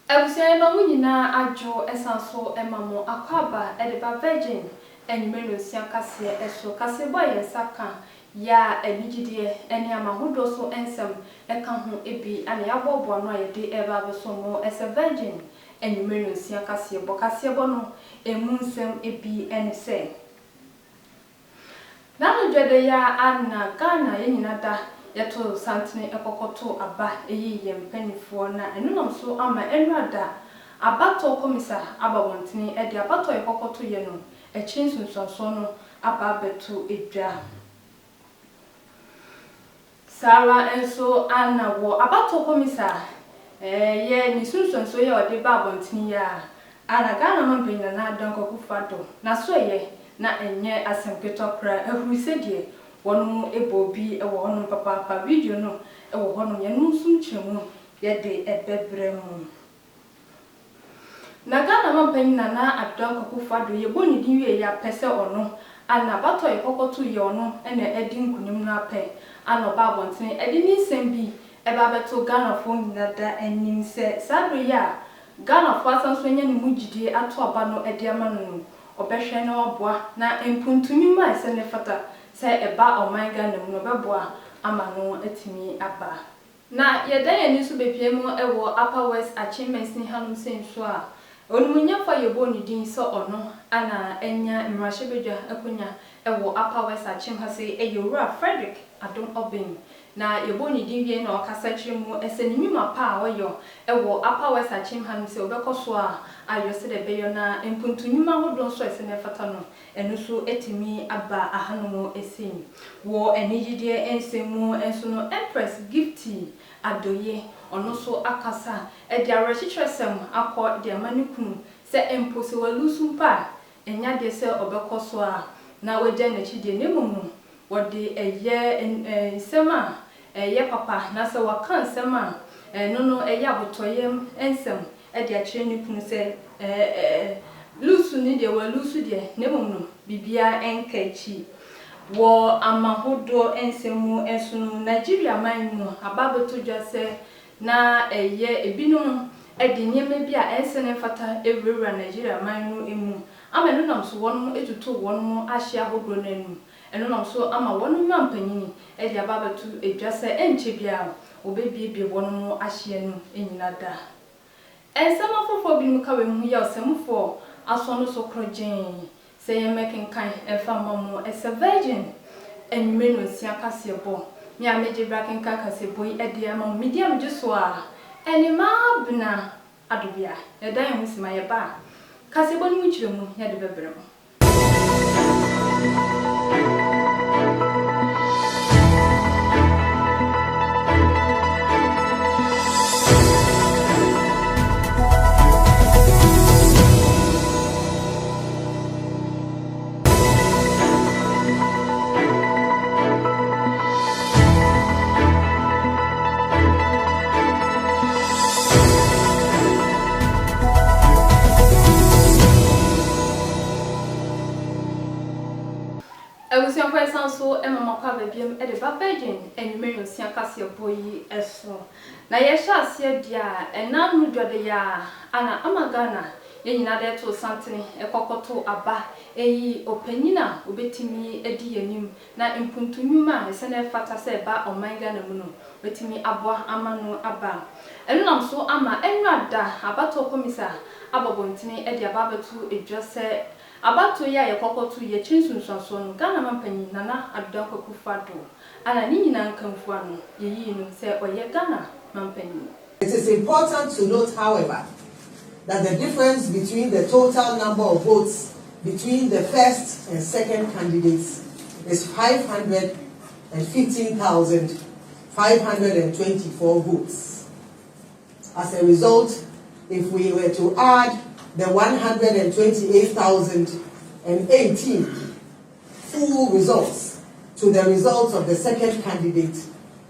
Ebusia no munyina adwo esanso emamo akwaba edeba virgin enimelo sia kase eso kase boye saka ya enigidie eni amahodo so ensem eka ho ebi ana yabobo no ayede eba beso mo ese virgin enimelo sia kase bo no emunsem ebi ense nanu dwede ya ana Ghana yenyina da yeto santene ekokoto aba eyi yempanifo na enunam so ama enrada abato komisa abawontene ede abato ekokoto ye no echinsunso no aba beto edwa Sara enso ana wo abato komisa ye ni sunsunso ye ode ba abontene ya ana Ghana mambenya na adanko kufado na so ye na enye asemketo kra ehurusede wonu ebobi ewo hono papa video no ewo hono yenu sumchemu yede ebebremu na Ghana mampanyina na adanko kufado ye boni dinwe ya pese ono ana bato yekokoto ye ono ene edi nkunim na pe ana ba bonten edi ni sembi eba beto Ghana fo nyina da enim se sado ya Ghana fo asanso nya ni mugidie ato aba no edi ama no obehwe na oboa na empuntumi ma ese ne fata se eba oman Ghana mu no beboa ama no atimi aba na yeda yani so bepie mu ewo Upper West Achievements ni hanum senso a onumunya fa yebo ni din so ono ana enya mrashebedwa akunya ewo Upper West Achievements eyewura Frederick Adom Obin na yebo ni din wie na okasa kyeremu esenimima pa oyo ewo Upper West Achievements obekoso a ayose de beyo na empuntunyuma hodo so esene fata no enu so etimi aba ahanomo esin wo enigide ensemu enso no Empress Gifty Adoye ono so akasa e dia rechitresem akọ dia manikunu se empose walusumpa enya de se obekoso a na wagya na chide nemumu wode eye nsema eye papa na se waka nsema no no eye abotoyem ensem e dia kire ni kunu se lusu ni de wa lusu de nemumu bibia enkachi wo amahodo ensemu esunu Nigeria manmu ababeto dwase na eye ebinum edi nyeme bia ensene fata ewura Nigeria manmu emu amenu nam so wonu etutu wonu ahia hodo nanu enu nam so ama wonu mampanyini edi ababeto edwase enche bia obebiebie wonu ahia nu enyina da ensema fofo bi mu ka we mu ya osemfo aso so krogen say mekenkan efa mamu ese virgin enumenu sia kasebo mi ameje brakenkan kasebo yi ede ama medium juso a enima bna adobia edan hu sima ye ba kasebo ni mu kiremu ya de bebremu Ebusia kwa sanso emama kwa babiem ede ba virgin enumero sia kase boyi eso na ye sha ase dia enanu dwode ya ana amagana yenyina de to santene ekokoto aba eyi opanyina obetimi edi yanim na impuntunwuma esene fata se ba omanga na mu no betimi aboa amano aba enunam so ama enwada abato komisa abobontene ede ababetu edwase abato ya yekokoto ye chinsunsanso no Ghana mampanyi nana adanko kufado ana ni nyina nkamfu ano yeyi no se oye Ghana mampanyi. It is important to note, however, that the difference between the total number of votes between the first and second candidates is 515,524 votes. As a result, if we were to add the 128,018 full results to the results of the second candidate,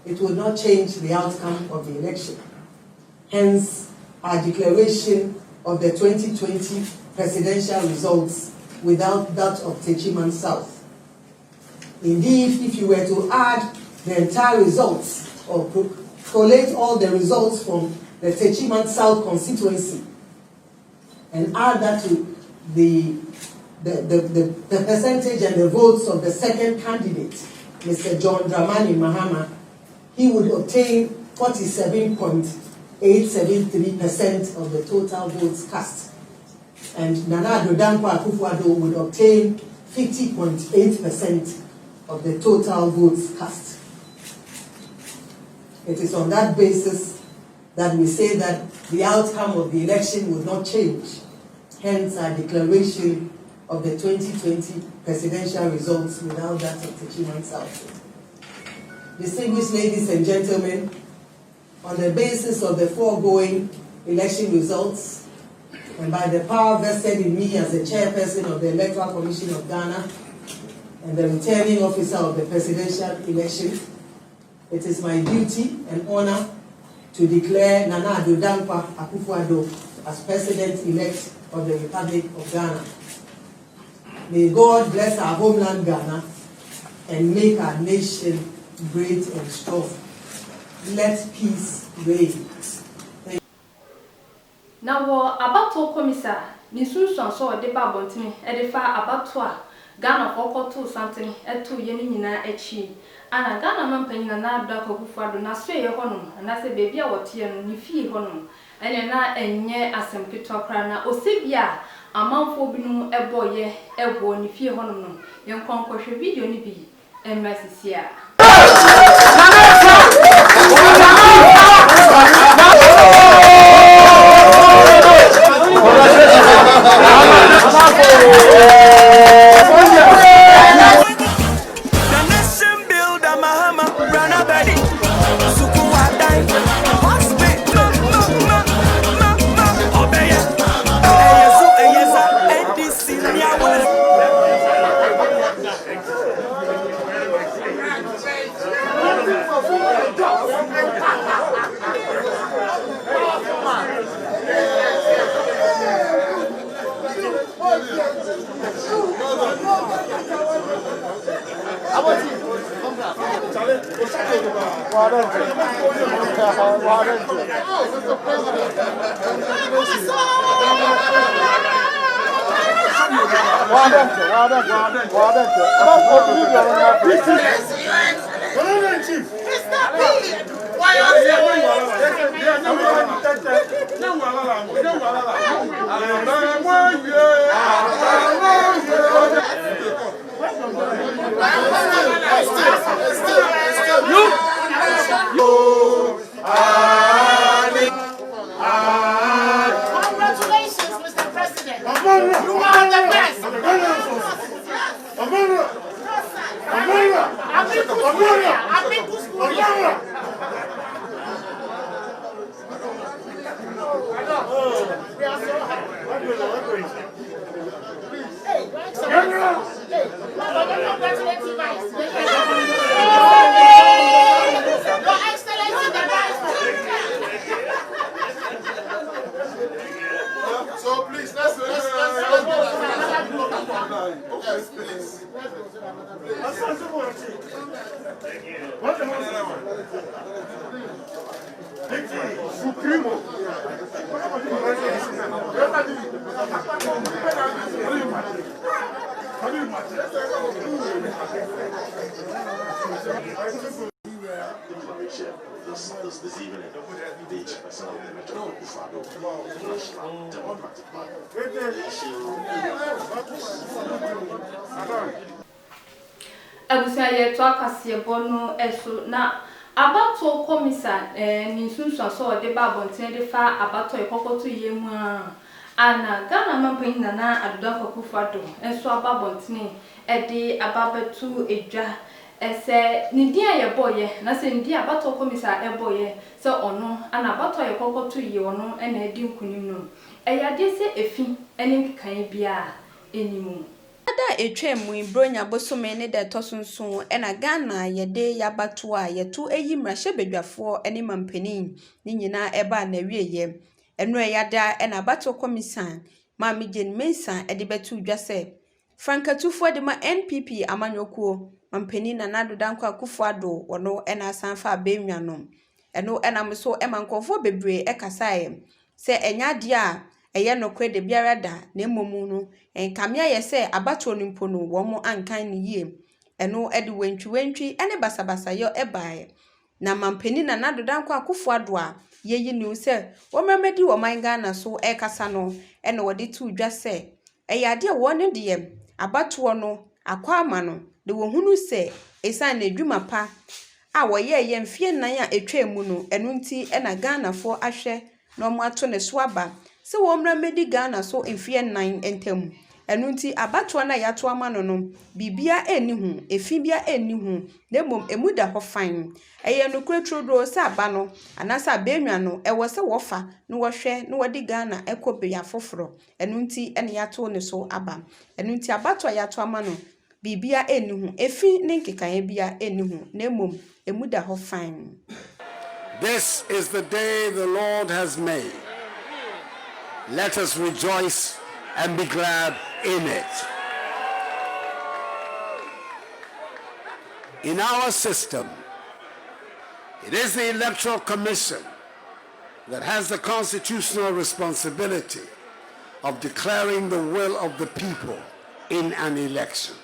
it would not change the outcome of the election. Hence, our declaration of the 2020 presidential results without that of Techiman South. Indeed, if you were to add the entire results or collate all the results from the Techiman South constituency and add that to the percentage and the votes of the second candidate, Mr. John Dramani Mahama, he would obtain 47.873% of the total votes cast. And Nana Addo Dankwa Akufo-Addo would obtain 50.8% of the total votes cast. It is on that basis that we say that the outcome of the election would not change. Hence our declaration of the 2020 presidential results without that of Techiman South. Distinguished ladies and gentlemen, on the basis of the foregoing election results, and by the power vested in me as the chairperson of the Electoral Commission of Ghana and the returning officer of the presidential election, it is my duty and honor to declare Nana Addo Dankwa Akufo-Addo as President-elect of the Republic of Ghana. May God bless our homeland Ghana and make our nation great and strong. Let peace reign. Now, abato komisa ni sunsun so de ba bontini e de fa abato a Ghana kokoto something eto ye ni nyina echi ana Ghana mampanyi na Nana Addo Akufo-Addo na so ye hono na se bebi a wote no ni fie hono ene na enye asempito kra na osebia amanfo binu eboye ebo ni fie hono no yen konkwohwe video ni bi emmasisia Congratulations, Mr. President. You are the best. We are so happy. Hey, Your Excellency, the Vice. So please, let's go. Yes, please. Supremo. This evening, the chairperson of the Metro Akufo-Addo National Democratic Party. Abusia ye to akase bono eso na abato komisa ni sunsun so de ba bonten de fa abato ekokoto yemu ana Ghana mampanyi Nana Addo Akufo-Addo enso ababonten e de ababetu edwa ese ni dia ye boye na se ndi abato komisa e boye se ono ana abato ekokoto ye ono na edi nkunim no eyade se efi ene kan bia enimu Ada etwemu ibronya bosome ne de tosunsun ena Ghana yede yabato a yetu eyi mrahye bedwafo ene mampanin ni nyina eba na wieye eno eyada ena abato komisan Mami Jane Mensah ede betu dwase Frankatufo de ma NPP amanyokuo mampanin Nana Addo Dankwa Akufo-Addo wono ena asanfa abenwanom eno enam so ema nkofo bebre ekasae se enyade a eye nokre de biara da na emomu no enkamia ye se abato no mpo no wo mo ankan ne yie eno ede wentwi ene basabasa yo ebae na mampeni na nadodanko akufo ado a yeyi ni se womramedi wo man Ghana so ekasa no ene wode tu dwa se eyade wo ne de abato no akwa ama no de wo hunu se esan na dwuma pa a woye ye mfie nan a etwa mu no eno nti ena Ghana fo ahwe na omo ato ne so aba se womramedi Ghana so mfie nan entem eno nti abato na yato ama no bibia eni hu efibia eni hu na mom emuda ho fan eye no kretrodro se aba no anasa abenwa no ewo se wofa no wohwe no wodi Ghana ekobe ya foforo eno nti ene yato ne so aba eno nti abato yato ama no bibia eni hu efi ne nkekanye bia eni hu na mom emuda ho fan. This is the day the Lord has made. Let us rejoice and be glad in it. In our system, it is the Electoral Commission that has the constitutional responsibility of declaring the will of the people in an election.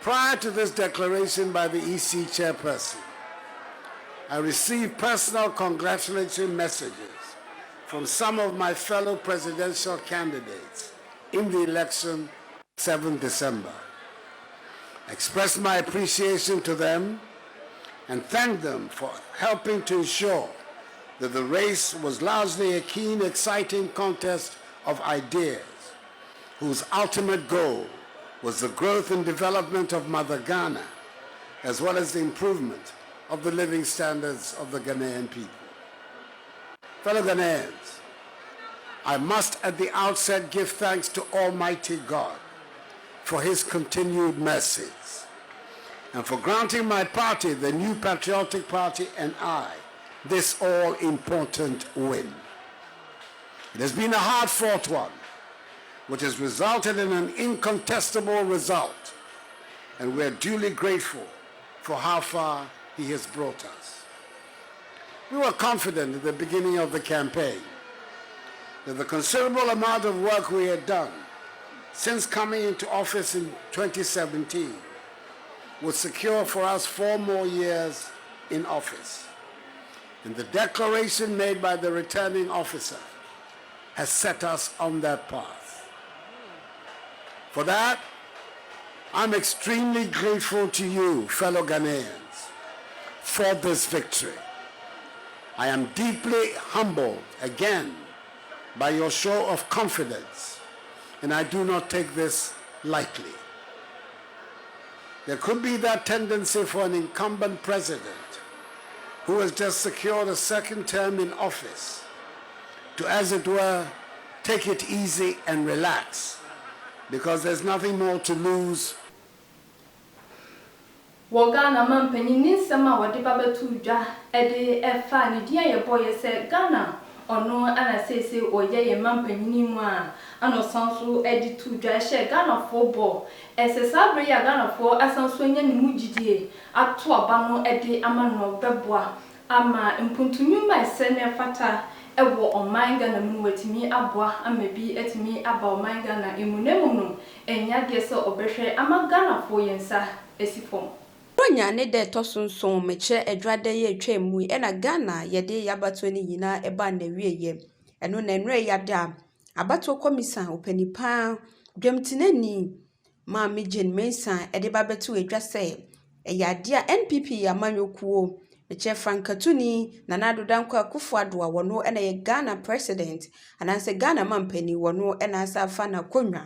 Prior to this declaration by the EC chairperson, I received personal congratulatory messages from some of my fellow presidential candidates in the election 7 December. I expressed my appreciation to them and thanked them for helping to ensure that the race was largely a keen, exciting contest of ideas whose ultimate goal was the growth and development of Mother Ghana, as well as the improvement of the living standards of the Ghanaian people. Fellow Ghanaians, I must at the outset give thanks to Almighty God for his continued mercies and for granting my party, the New Patriotic Party, and I, this all-important win. It has been a hard-fought one, which has resulted in an incontestable result, and we are duly grateful for how far he has brought us. We were confident at the beginning of the campaign that the considerable amount of work we had done since coming into office in 2017 would secure for us 4 more years in office. And the declaration made by the returning officer has set us on that path. For that, I'm extremely grateful to you, fellow Ghanaians, for this victory. I am deeply humbled again by your show of confidence, and I do not take this lightly. There could be that tendency for an incumbent president who has just secured a second term in office to, as it were, take it easy and relax, because there's nothing more to lose. Ghana mampanyin ni nsema wode babetu dwa ede efa ne dia ye boye se Ghana ono ana sese oye ye mampanyin mu a ano sanso ede tu dwa she Ghana fo bo ese sabre ya Ghana fo asanso nya ne mugidie ato aba no ede amano beboa ama mpuntunyuma ese ne fata ewo oman Ghana mu wetimi aboa amabi etimi aba oman Ghana emunemu no enya de se obehwe ama Ghana fo yensa esifom. Ronya ne de tosonson meche edwade ye atwam e na Ghana yede yabato ni nyina eba na wieye eno na enre yada abato komisa opanipa dwamtinani ma mejen mensa ede babeto edwa se eyade a NPP amanyokuo meche Frankatuni na nadodanko Akufo-Addo wono ena ye Ghana president ananse Ghana mampani wono ena asafa na konwa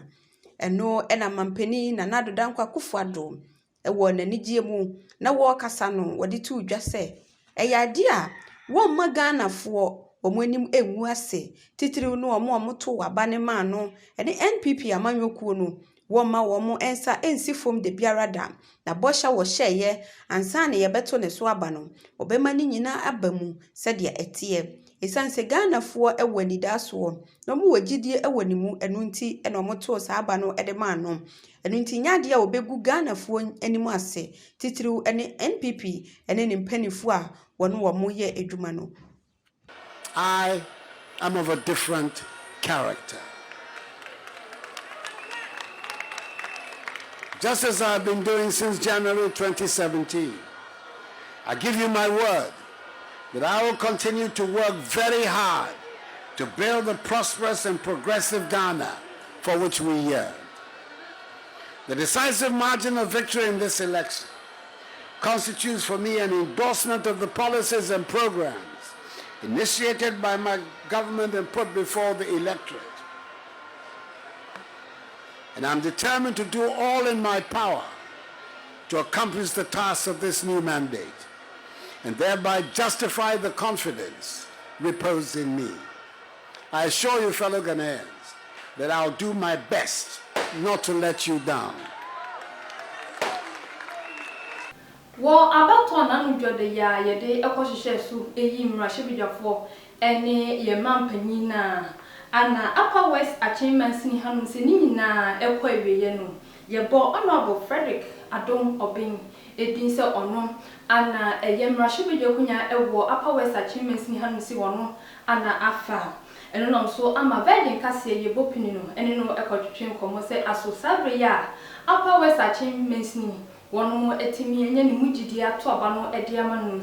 eno ena mampani na nadodanko Akufo-Addo ewo nanigye mu na wo kasa no wode tu dwa se eyade a wo ma Ghana fo omonim enwu ase titiri no omo to aba ne ma no ene NPP amanyokuo no Woma womo ensa ensi fom de biara da. Na bosha wo hyeye ansa ne yebeto ne so aba no. Obema ni nyina abamu sede etie. Esanse Ghanafoɔ ɛwɔ nidasoɔ na ɔmo wagidie ɛwɔ nimu enu nti ɛna ɔmo to saa aba no ɛde ma no enu nti nyade a obegu Ghanafoɔ animu ase titiriw ɛne NPP ɛne ne mpanifoɔ a wɔn yɛ adwuma no. I am of a different character. Just as I've been doing since January 2017, I give you my word that I will continue to work very hard to build the prosperous and progressive Ghana for which we yearn. The decisive margin of victory in this election constitutes for me an endorsement of the policies and programs initiated by my government and put before the electorate. And I'm determined to do all in my power to accomplish the tasks of this new mandate and thereby justify the confidence reposed in me. I assure you, fellow Ghanaians, that I'll do my best not to let you down. Wo abato na nudwode ya yede ekwohihye so eyi mrahyebiafo ene ye mampanyina ana Upper West Achievements ni hanu se ni nyina ekwa ewiye no ye bo Honorable Frederick Adom Obeng edin se ono ana ye mrahyebiakunya ewo Upper West Achievements ni hanu se wono ana afa eno no so ama Virgin kase ye bopini no ene no ekotwetwe nkomo se asosabre ya Upper West Achievements ni wono mo etimi enye ni mugidi ato aba no ede ama no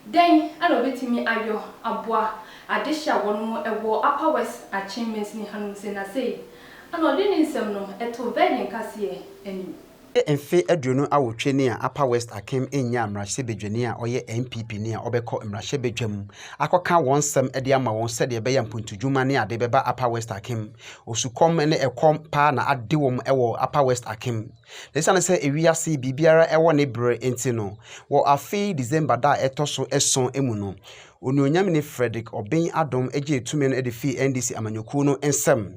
den ana obetimi ayo aboa adehya wono mo ewo Upper West Achievements ni hanu se na sei ana ode ni nsem no eto Virgin kase eni Emfe aduonu awotwe ne a Upper West Akim enya amrahye a oye NPP ne a obekọ amrahye bedwam akoka wonsem ede ama won sede ebe ya mpuntudwuma ne ade beba Upper West Akim osukom ne ekom pa na ade wom ewo Upper West Akim lesane se ewiase bibiara ewo ne bre enti no wo afi December da etoso eson emu no Onuonyam ne Frederick Obeng Adom eje etumi no ede fi NDC amanyoku no ensem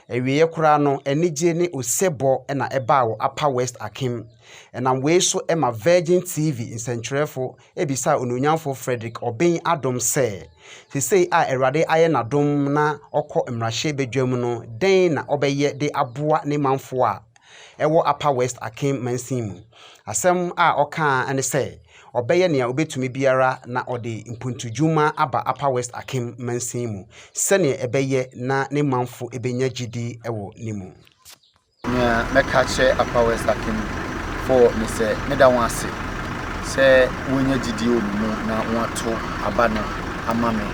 ewiye kura no enije ne osebo na eba wo Upper West Akim na we so ema Virgin TV nsentrefo ebisa Onuonyamfo Frederick Obeng Adom se sei a erade aye na dom na okọ mrahye bedwam no den na obeye de aboa ne manfo a ewo Upper West Akim mansimu asem a oka ane se obeye ne obetumi biara na ode mpuntudwuma aba Upper West Akim mansimu sene ebeye na ne manfo ebenya gidi ewo nimu me kache Upper West Akim for me se me da wase se wonya gidi omu na wato aba no ama me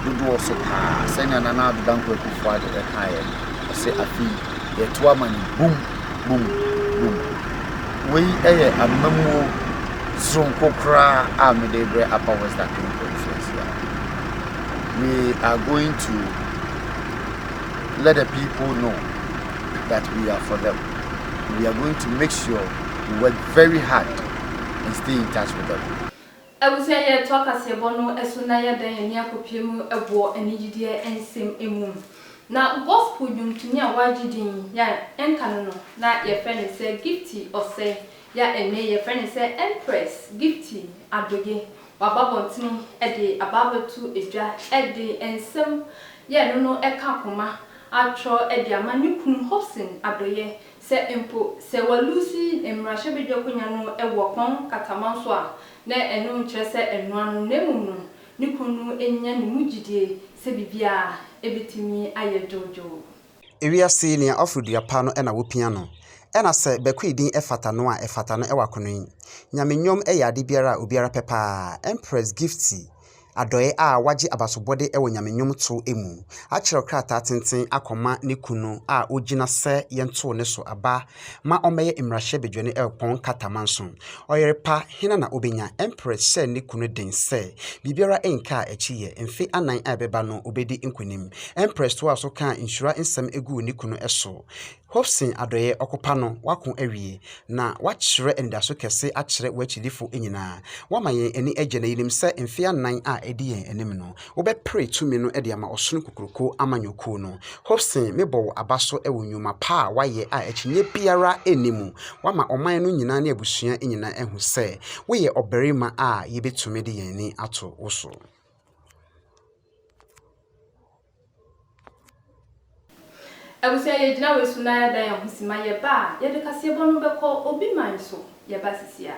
dodo so pa se na na adudanko akufo ade kae se afi ye to ama ni boom boom boom we eye amamu Sonko kra amedebre Upper West Akim conference. We are going to let the people know that we are for them. We are going to make sure we work very hard and stay in touch with them. I will say ye talk as ye bono esuna ya den ye akopiem ebo enigide ensem emu. Na gospel dwumtuni a wagidin ya enka no na ye friend say gifty or say ya ene ye friend say Empress Gifty Adoye wababontin ede ababetu edwa ede ensem ye no eka koma atro ede amanukun Hobson Adoye se empo se walusi emrahye bedwakonya no ewo pon katamanso a na enu nkyere se enu anu nemu no nikunu enya ne mugidie se bibia ebetimi ayejojo ewiase ne afrodua pa no na wopia no ena se bekwidin efata no a efata no ewakono nyamenyom eyade biara obiara pepa Empress Gifty Adoye a waji abasobode ewo nyamenyom to emu akire krata tenten akoma ne kunu a ogina se yento ne so aba ma omeye imrahye bedwane epon katamanson oyerepa hina na obenya Empress se ne kunu den se bibiara enka echiye emfe anan abeba no obedi nkunim Empress to aso kan insura ensem egu ne kunu eso Hobson Adoye okopa no wako awie na wakyerɛ ndaso kɛse akyerɛ wachidifo enyina wama yɛn ani agye na yinim sɛ mfia 9 a edi yɛn anim no wobɛpre tumi no de ama ɔsono kokroko amanyɔkuo no. Hobson mebɔ abaso ɛwɔ nnwuma pa a wayɛ a akyinye biara enimu wama ɔman no nyina ne abusua enyina ehu sɛ woyɛ ɔbarima a yebetumi de yɛn ni ato woso. Abusia ye jina we suna ya dan husima ye ba ye de kase bonu beko obi man so ye ba sisia.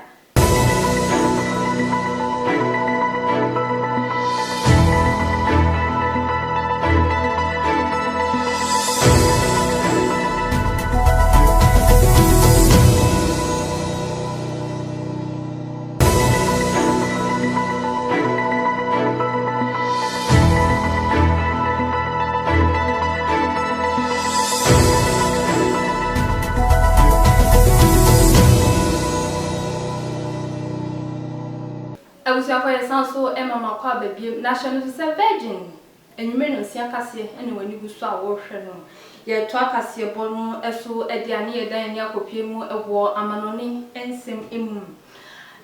Abusia for yesanso mama kwa babiem national virgin enwume no sia kase ene wani guso a wo hwe no ye to akase bonu eso ediane ye dan ni akopie mu ewo amanoni ensem emu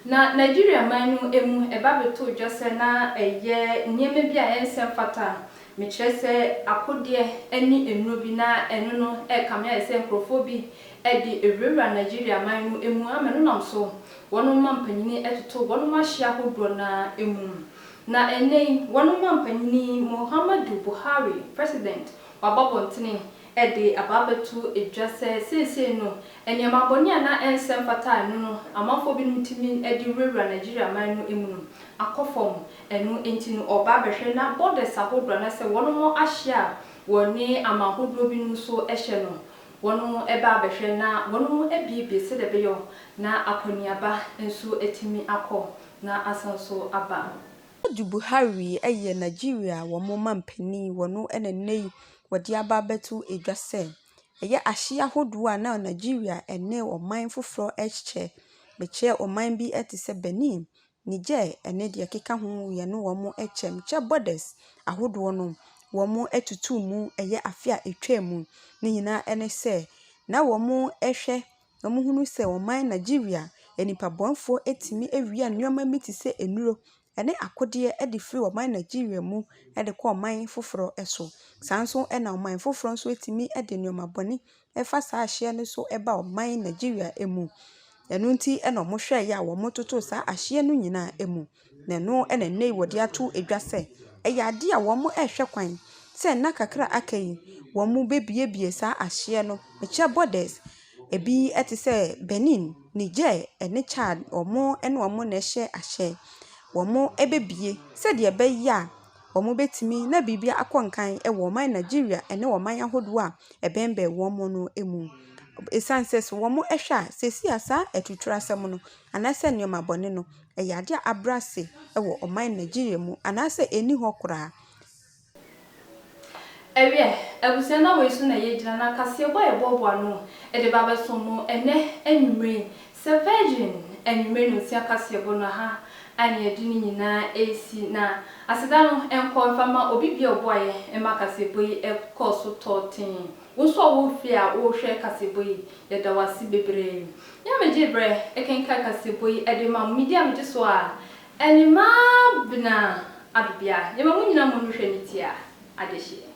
na Nigeria manu emu eba beto dwose na eye nyeme bia ensem fata me kyerese akode eni enuro bi na eno no kamya ese nkrofo edi ewura Nigeria manu emu amenu namso wonu mampanyini etoto wonu mahia hodro na emu na enei wonu mampanyini Muhammadu Buhari president wababontene edi ababetu edwase sese no enyama boni na ensem fata no amafo bi ntimi edi ewura Nigeria manu emu no akofom enu entinu oba behwe na borders ahodro na se wonu mo ahia woni amahodro bi no so ehye no wonu eba behwe na wonu ebiebe se de beyo na akoniaba enso etimi akọ na asanso aba. Buhari eye Nigeria wo mo mampani wonu enenei wodi aba betu edwase eye ahia hodo na Nigeria ene oman foforo ehche meche oman bi etise Benin Niger ene de keka ho ye no wo mo ehche meche borders ahodo no wo mo etutu mu eye afia etwam ni nyina ene se na wo mo ehwe wo mo hunu se oman Nigeria enipa bonfo etimi ewia nneoma miti se enuro ene akode e de free oman Nigeria mu e de ko oman foforo eso sanso e na oman foforo so etimi e de nneoma boni e fa sa ahye ne so e ba oman Nigeria emu enu nti e na mo hwe ya wo mototo sa ahye no nyina emu na no e na nei wodi ato edwase e ya ade a wo mo ehwe kwan se na kakra akai wo mo bebiebie sa ahye no meche borders ebi etise Benin Niger ene Chad omo ene omo na ehye ahye womo ebebie se de ebeya womo betimi na bibia akonkan e wo man Nigeria ene wo man ahodo a ebembe womo no emu esanses womo ehwa sesi asa etutura asem no anase nneoma bone no eyade abrase e wo oman Nigeria mu anase eni hokura Ewie abusia na wesu na yegyina na kase boy bobo no e de babeso mu ene enwumre se virgin enwumre no sia kase bo no ha ani edini nyina esi na aseda no enko fama obi bia oboye emakase boyi ekoso totin wo so wo fia wo hwe kase boyi ye da wasi bebre ya meje bre ekenka kase boyi e de ma media meje so a eni ma bina adubia ye ma munyina mo hwe ni tia adeshi